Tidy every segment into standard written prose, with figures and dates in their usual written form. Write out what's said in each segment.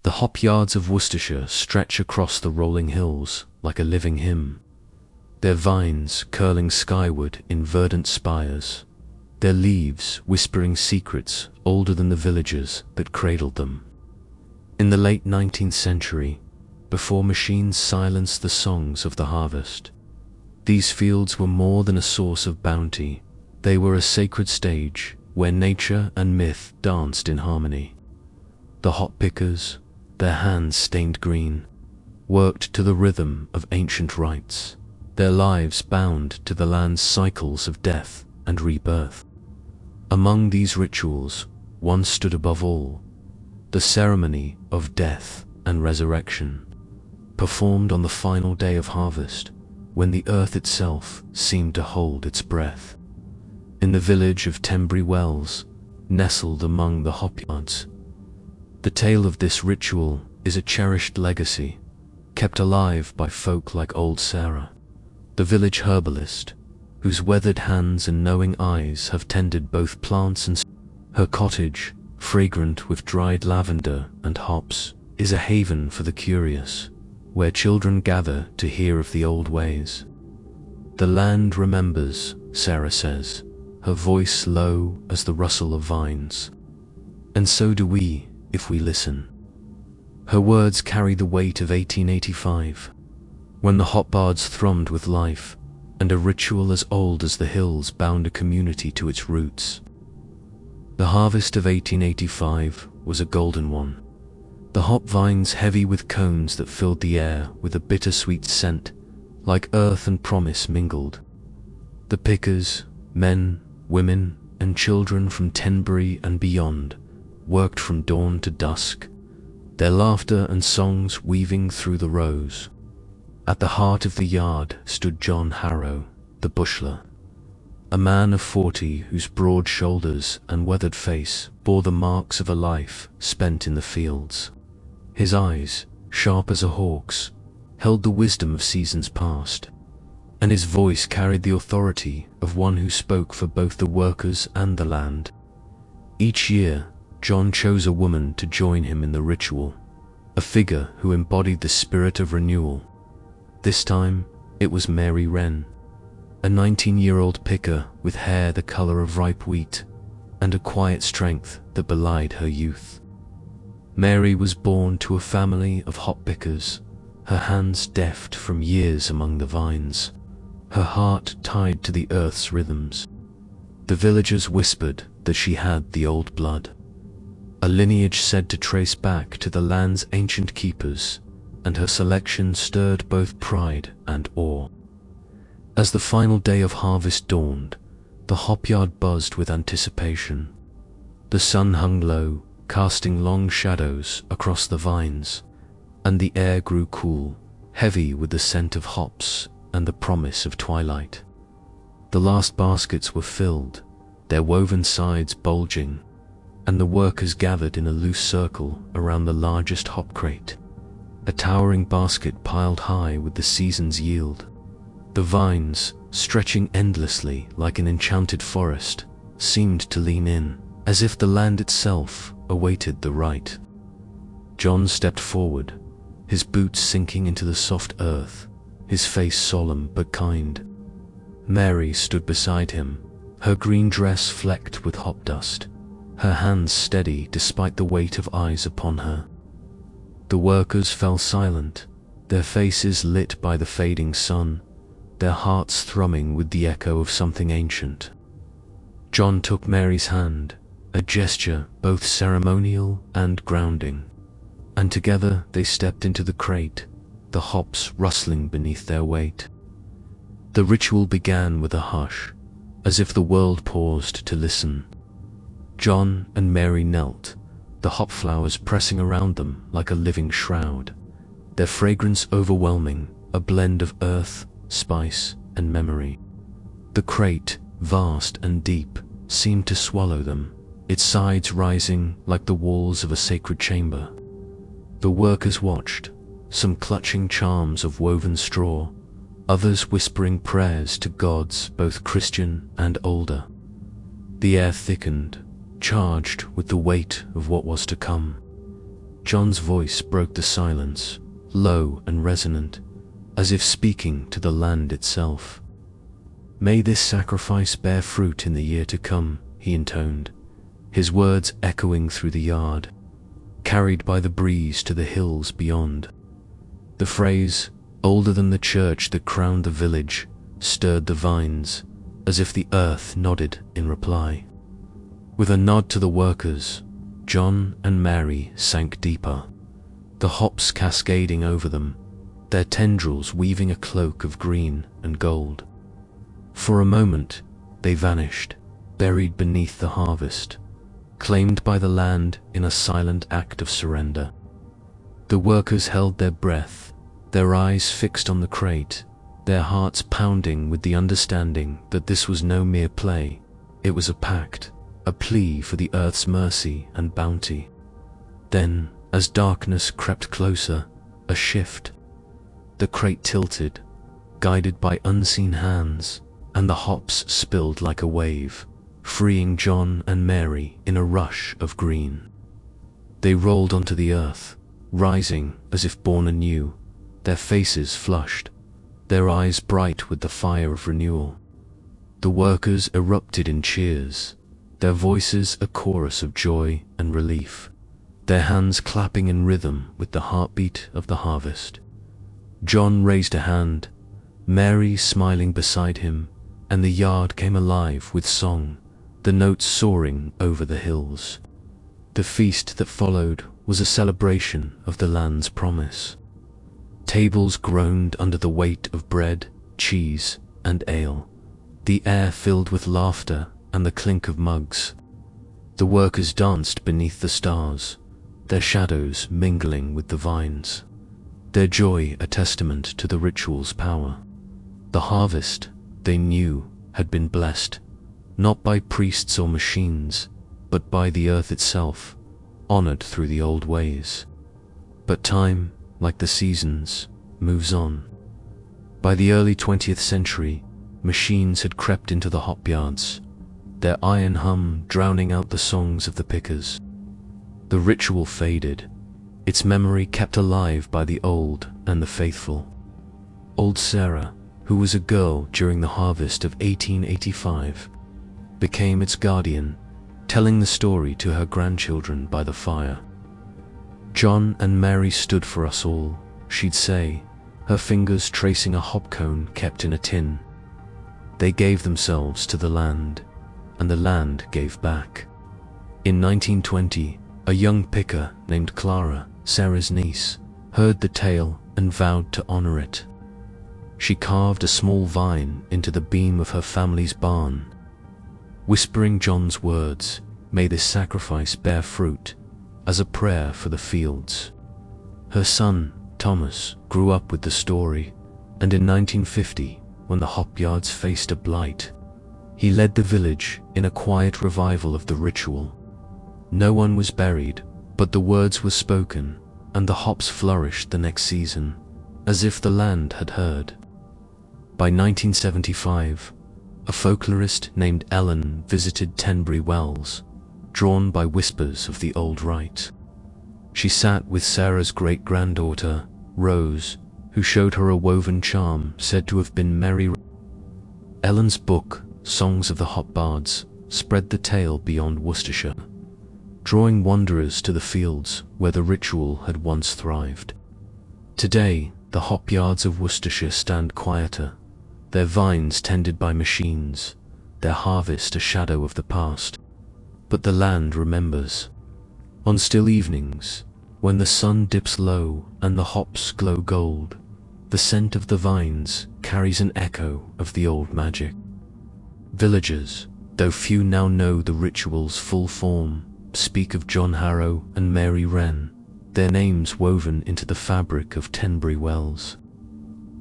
The hop yards of Worcestershire stretch across the rolling hills like a living hymn, their vines curling skyward in verdant spires, their leaves whispering secrets older than the villages that cradled them. In the late 19th century, before machines silenced the songs of the harvest, these fields were more than a source of bounty. They were a sacred stage where nature and myth danced in harmony. The hop pickers, their hands stained green, worked to the rhythm of ancient rites, their lives bound to the land's cycles of death and rebirth. Among these rituals, one stood above all: the ceremony of death and resurrection, performed on the final day of harvest, when the earth itself seemed to hold its breath. In the village of Tenbury Wells, nestled among the hop yards, the tale of this ritual is a cherished legacy, kept alive by folk like old Sarah, the village herbalist, whose weathered hands and knowing eyes have tended both plants and her cottage, fragrant with dried lavender and hops, is a haven for the curious, where children gather to hear of the old ways. The land remembers, Sarah says, her voice low as the rustle of vines. And so do we, if we listen. Her words carry the weight of 1885, when the hop bards thrummed with life, and a ritual as old as the hills bound a community to its roots. The harvest of 1885 was a golden one. The hop vines heavy with cones that filled the air with a bittersweet scent, like earth and promise mingled. The pickers, men, women, and children from Tenbury and beyond, worked from dawn to dusk, their laughter and songs weaving through the rows. At the heart of the yard stood John Harrow, the bushler, a man of 40 whose broad shoulders and weathered face bore the marks of a life spent in the fields. His eyes, sharp as a hawk's, held the wisdom of seasons past, and his voice carried the authority of one who spoke for both the workers and the land. Each year, John chose a woman to join him in the ritual, a figure who embodied the spirit of renewal. This time, it was Mary Wren, a 19-year-old picker with hair the color of ripe wheat and a quiet strength that belied her youth. Mary was born to a family of hop pickers, her hands deft from years among the vines, her heart tied to the earth's rhythms. The villagers whispered that she had the old blood, a lineage said to trace back to the land's ancient keepers, and her selection stirred both pride and awe. As the final day of harvest dawned, the hop yard buzzed with anticipation. The sun hung low, casting long shadows across the vines, and the air grew cool, heavy with the scent of hops and the promise of twilight. The last baskets were filled, their woven sides bulging, and the workers gathered in a loose circle around the largest hop crate, a towering basket piled high with the season's yield. The vines, stretching endlessly like an enchanted forest, seemed to lean in, as if the land itself awaited the right. John stepped forward, his boots sinking into the soft earth, his face solemn but kind. Mary stood beside him, her green dress flecked with hop dust, her hands steady despite the weight of eyes upon her. The workers fell silent, their faces lit by the fading sun, their hearts thrumming with the echo of something ancient. John took Mary's hand, a gesture both ceremonial and grounding, and together they stepped into the crate, the hops rustling beneath their weight. The ritual began with a hush, as if the world paused to listen. John and Mary knelt, the hop flowers pressing around them like a living shroud, their fragrance overwhelming, a blend of earth, spice, and memory. The crate, vast and deep, seemed to swallow them, its sides rising like the walls of a sacred chamber. The workers watched, some clutching charms of woven straw, others whispering prayers to gods both Christian and older. The air thickened, charged with the weight of what was to come. John's voice broke the silence, low and resonant, as if speaking to the land itself. "May this sacrifice bear fruit in the year to come," he intoned, his words echoing through the yard, carried by the breeze to the hills beyond. The phrase, older than the church that crowned the village, stirred the vines, as if the earth nodded in reply. With a nod to the workers, John and Mary sank deeper, the hops cascading over them, their tendrils weaving a cloak of green and gold. For a moment, they vanished, buried beneath the harvest, claimed by the land in a silent act of surrender. The workers held their breath, their eyes fixed on the crate, their hearts pounding with the understanding that this was no mere play. It was a pact, a plea for the earth's mercy and bounty. Then, as darkness crept closer, a shift. The crate tilted, guided by unseen hands, and the hops spilled like a wave, freeing John and Mary in a rush of green. They rolled onto the earth, rising as if born anew, their faces flushed, their eyes bright with the fire of renewal. The workers erupted in cheers, their voices a chorus of joy and relief, their hands clapping in rhythm with the heartbeat of the harvest. John raised a hand, Mary smiling beside him, and the yard came alive with song, the notes soaring over the hills. The feast that followed was a celebration of the land's promise. Tables groaned under the weight of bread, cheese, and ale, the air filled with laughter and the clink of mugs. The workers danced beneath the stars, their shadows mingling with the vines, their joy a testament to the ritual's power. The harvest, they knew, had been blessed, not by priests or machines, but by the earth itself, honored through the old ways. But time, like the seasons, moves on. By the early 20th century, machines had crept into the hop yards, their iron hum drowning out the songs of the pickers. The ritual faded, its memory kept alive by the old and the faithful. Old Sarah, who was a girl during the harvest of 1885, became its guardian, telling the story to her grandchildren by the fire. "John and Mary stood for us all," she'd say, her fingers tracing a hop cone kept in a tin. "They gave themselves to the land, and the land gave back." In 1920, a young picker named Clara, Sarah's niece, heard the tale and vowed to honor it. She carved a small vine into the beam of her family's barn, whispering John's words, "May this sacrifice bear fruit," as a prayer for the fields. Her son, Thomas, grew up with the story, and in 1950, when the hop yards faced a blight, he led the village in a quiet revival of the ritual. No one was buried, but the words were spoken, and the hops flourished the next season, as if the land had heard. By 1975, a folklorist named Ellen visited Tenbury Wells, drawn by whispers of the old rite. She sat with Sarah's great-granddaughter, Rose, who showed her a woven charm said to have been Mary. Ellen's book, Songs of the Hop Bards, spread the tale beyond Worcestershire, drawing wanderers to the fields where the ritual had once thrived. Today, the hop yards of Worcestershire stand quieter, their vines tended by machines, their harvest a shadow of the past. But the land remembers. On still evenings, when the sun dips low and the hops glow gold, the scent of the vines carries an echo of the old magic. Villagers, though few now know the ritual's full form, speak of John Harrow and Mary Wren, their names woven into the fabric of Tenbury Wells.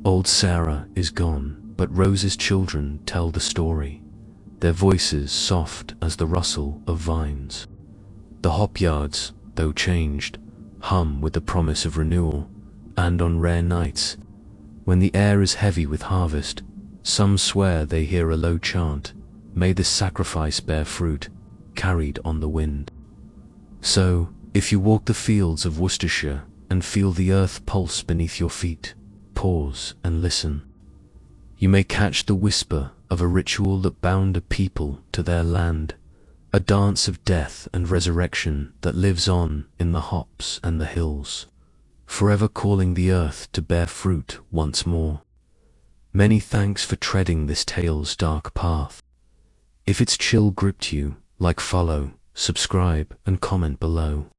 Old Sarah is gone, but Rose's children tell the story, their voices soft as the rustle of vines. The hop yards, though changed, hum with the promise of renewal, and on rare nights, when the air is heavy with harvest, some swear they hear a low chant, "May this sacrifice bear fruit," carried on the wind. So, If you walk the fields of Worcestershire and feel the earth pulse beneath your feet, pause and listen. You may catch the whisper of a ritual that bound a people to their land, a dance of death and resurrection that lives on in the hops and the hills, forever calling the earth to bear fruit once more. Many thanks for treading this tale's dark path. If its chill gripped you, follow, subscribe, and comment below.